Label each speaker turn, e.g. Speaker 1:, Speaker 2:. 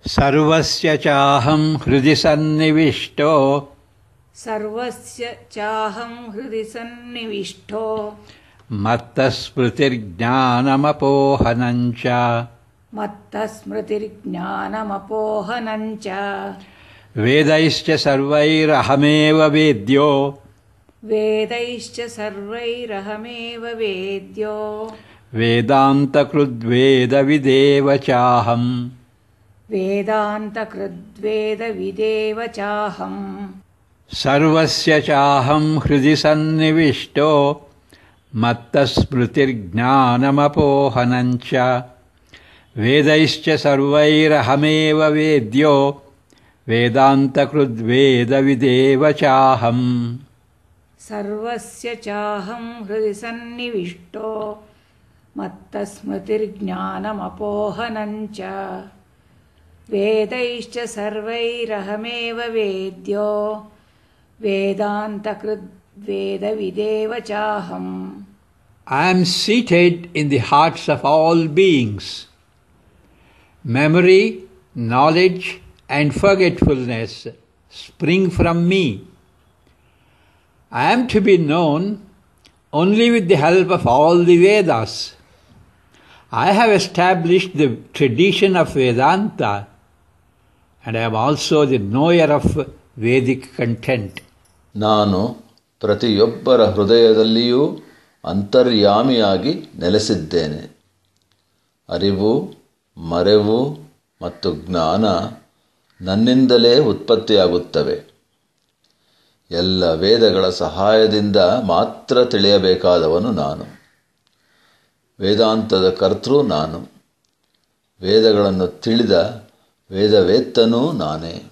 Speaker 1: सर्वस्य चाहं हृदि सन्निविष्टो
Speaker 2: सर्वस्य चाहं हृदि सन्निविष्टो
Speaker 1: मत्तस्मृतिर्ज्ञानमपोहनं च
Speaker 2: मत्तस्मृतिर्ज्ञानमपोहनं च
Speaker 1: वेदैश्च सर्वैरहमेव वेद्यो
Speaker 2: वेदैश्च सर्वैरहमेव वेद्यो
Speaker 1: वेदान्तकृद्वेदविदेव चाहम्
Speaker 2: वेदान्तकृद्वेदविदेव चाहम्
Speaker 1: सर्वस्य चाहं हृदि सन्निविष्टो मत्तस्मृतिर्ज्ञानमपोहनं च वेदैश्च सर्वैरहमेव वेद्यो वेदान्तकृद्वेदविदेव चाहम्
Speaker 2: सर्वस्य चाहं हृदि सन्निविष्टो मत्तस्मृतिर्ज्ञानमपोहनं च वेदैश्च सर्वैरहमेव वेद्यो वेदान्तकृद्वेदविदेव चाहम्
Speaker 1: I am seated in the hearts of all beings. Memory, knowledge, and forgetfulness spring from me. I am to be known only with the help of all the Vedas. I have established the tradition of Vedanta, and I am also the knower of Vedic content.
Speaker 3: ನಾನು ಪ್ರತಿಯೊಬ್ಬರ ಹೃದಯದಲ್ಲಿಯೂ ಅಂತರ್ಯಾಮಿಯಾಗಿ ನೆಲೆಸಿದ್ದೇನೆ. ಅರಿವು, ಮರೆವು ಮತ್ತು ಜ್ಞಾನ ನನ್ನಿಂದಲೇ ಉತ್ಪತ್ತಿಯಾಗುತ್ತವೆ. ಎಲ್ಲ ವೇದಗಳ ಸಹಾಯದಿಂದ ಮಾತ್ರ ತಿಳಿಯಬೇಕಾದವನು ನಾನು. ವೇದಾಂತದ ಕರ್ತೃ ನಾನು. ವೇದಗಳನ್ನು ತಿಳಿದ ವೇದವೇತ್ತನೂ ನಾನೇ.